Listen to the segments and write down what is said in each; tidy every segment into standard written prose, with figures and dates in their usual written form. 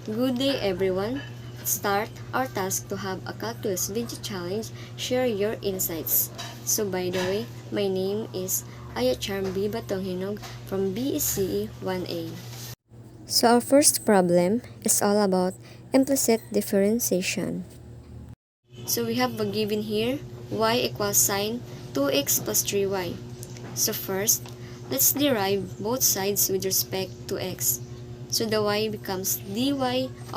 Good day everyone. Let's start our task to have a calculus video challenge. Share your insights. So by the way, my name is Ayacharm B. Batonghinog from BSCE 1A. So our first problem is all about implicit differentiation. So we have a given here, y equals sine 2x plus 3y. So first, let's derive both sides with respect to x. So the y becomes dy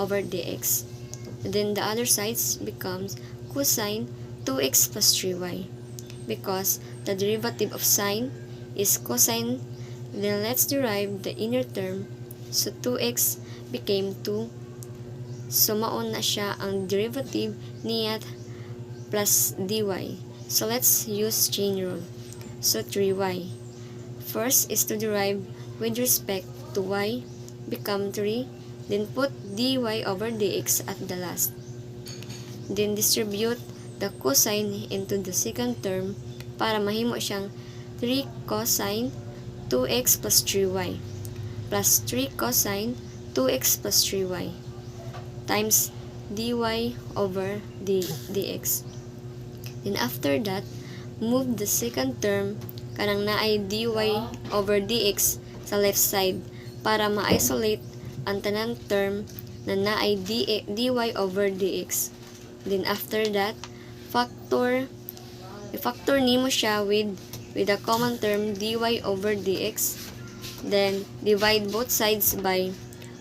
over dx. And then the other sides becomes cosine 2x plus 3y. Because the derivative of sine is cosine, then let's derive the inner term. So 2x became 2. So maon na siya ang derivative niya plus dy. So let's use chain rule. So 3y. First is to derive with respect to y, become 3, then put dy over dx at the last. Then distribute the cosine into the second term para mahimo siyang 3 cosine 2x plus 3y plus 3 cosine 2x plus 3y times dy over dx. Then after that, move the second term kanang naay dy over dx sa left side para ma-isolate ang tanang term na naay dy over dx. Then after that, i-factor nimo siya with a common term dy over dx. Then divide both sides by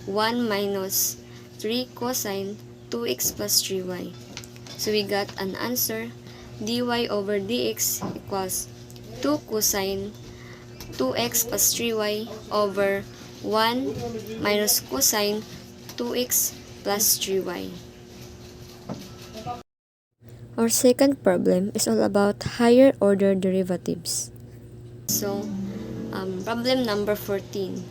1 minus 3 cosine 2x plus 3y. So we got an answer, dy over dx equals 2 cosine 2x plus 3y over 1 minus cosine 2x plus 3y. Our second problem is all about higher order derivatives. So, problem number 14.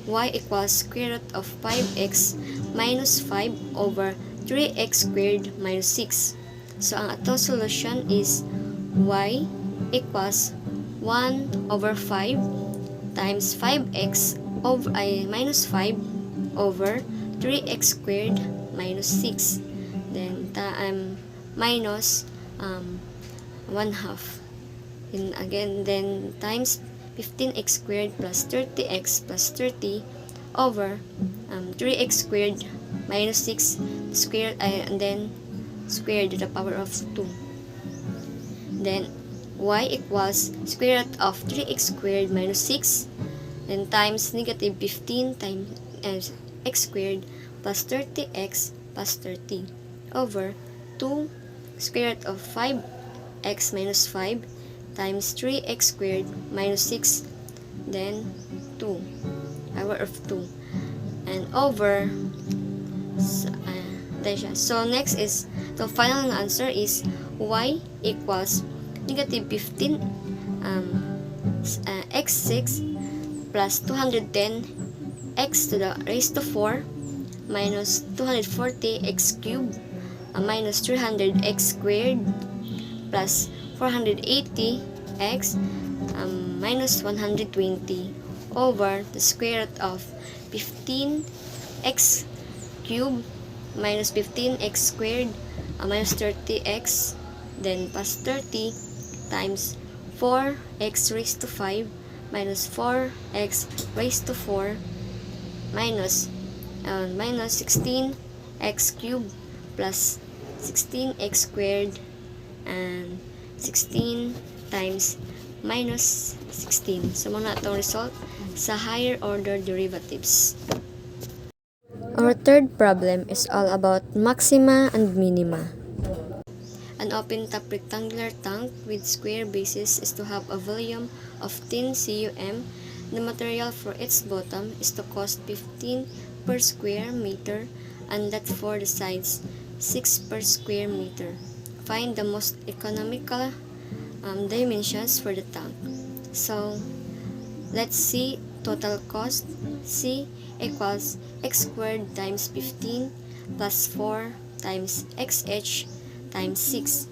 Y equals square root of 5x minus 5 over 3x squared minus 6. So, ang ato solution is y equals 1 over 5 times 5x over minus 5 over 3x squared minus 6. Then minus 1 half. And again, then times 15x squared plus 30x plus 30 over 3x squared minus 6 squared and then squared to the power of 2. Then y equals square root of 3x squared minus 6 then times negative 15 times x squared plus 30x plus 30 over 2 square root of 5x minus 5 times 3x squared minus 6 then 2 power of 2 and over so next is the final answer is y equals negative 15 x6 plus 210 x to the raised to 4 minus 240 x cubed minus 300 x squared plus 480 x minus 120 over the square root of 15 x cubed minus 15 x squared minus 30 x then plus 30 times 4x raised to 5 minus 4x raised to 4 minus 16x cubed plus 16x squared and 16 times minus 16. So muna itong result sa higher order derivatives. Our third problem is all about maxima and minima. An open-top rectangular tank with square bases is to have a volume of 10 cum. The material for its bottom is to cost 15 per square meter and that for the sides 6 per square meter. Find the most economical dimensions for the tank. So, let's see total cost. C equals x squared times 15 plus 4 times xh times 6.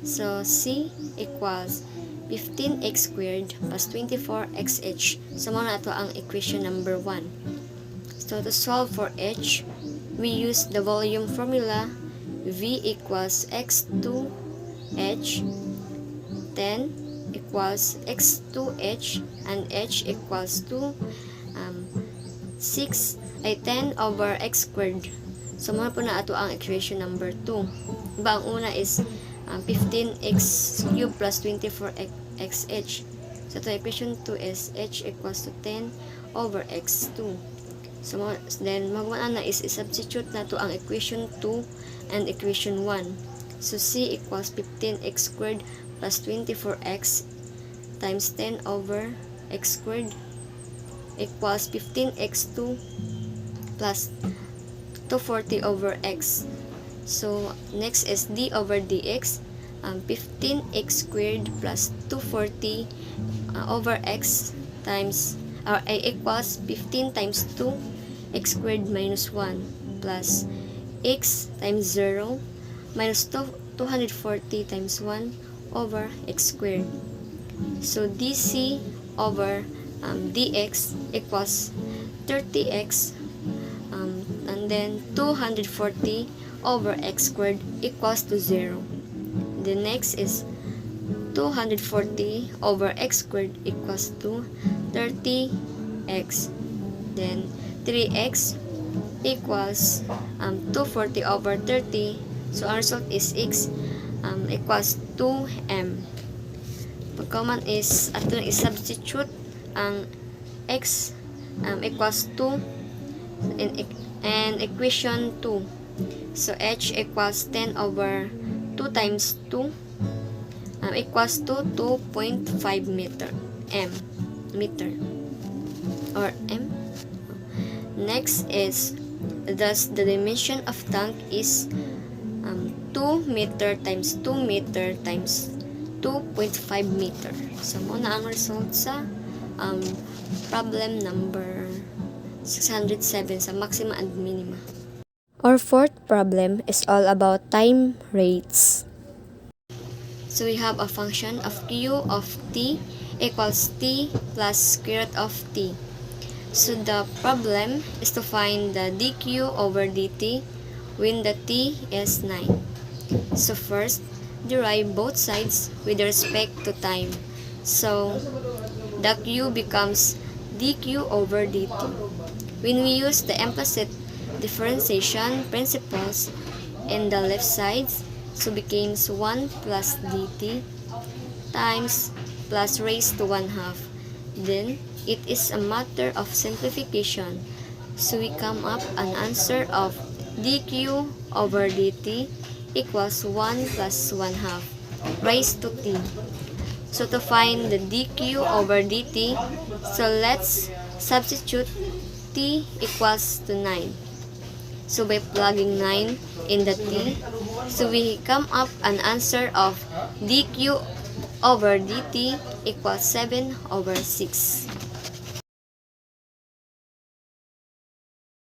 So, C equals 15x squared plus 24xh. So, muna ito ang equation number 1. So, to solve for h, we use the volume formula. V equals x2h, 10 equals x2h, and h equals to 10 over x squared. So, muna po na ato ang equation number 2. Diba, ang una is 15x cubed plus 24xh. So, ito equation 2 is h equals to 10 over x2. So, then, magawa na is substitute na to ang equation 2 and equation 1. So, c equals 15x squared plus 24x times 10 over x squared equals 15x2 plus 240 over x. So, next is d over dx. 15x squared plus 240 over x times equals 15 times 2 x squared minus 1 plus x times 0 minus 240 times 1 over x squared. So, dc over dx equals 30x and then 240 over x squared equals to 0. The next is 240 over x squared equals to 30x. Then 3x equals 240 over 30. So our result is x equals 2m. Pagkaman is ato i-substitute ang x equals 2 in equation 2. So h equals 10 over 2 times 2 equals to 2.5 meter or m. Next is thus the dimension of tank is 2 meter times 2 meter times 2.5 meter. So muna ang result sa problem number 607 sa maxima and minima. Our fourth problem is all about time rates. So we have a function of q of t equals t plus square root of t. So the problem is to find the dq over dt when the t is 9. So first, derive both sides with respect to time. So the q becomes dq over dt. When we use the implicit differentiation principles in the left sides, so becomes 1 plus dt times plus raised to 1/2. Then it is a matter of simplification. So we come up an answer of dq over dt equals 1 plus 1/2 raised to t. So to find the dq over dt, so let's substitute t equals to 9. So by plugging 9 in the t, so we come up an answer of dq over dt equals 7 over 6.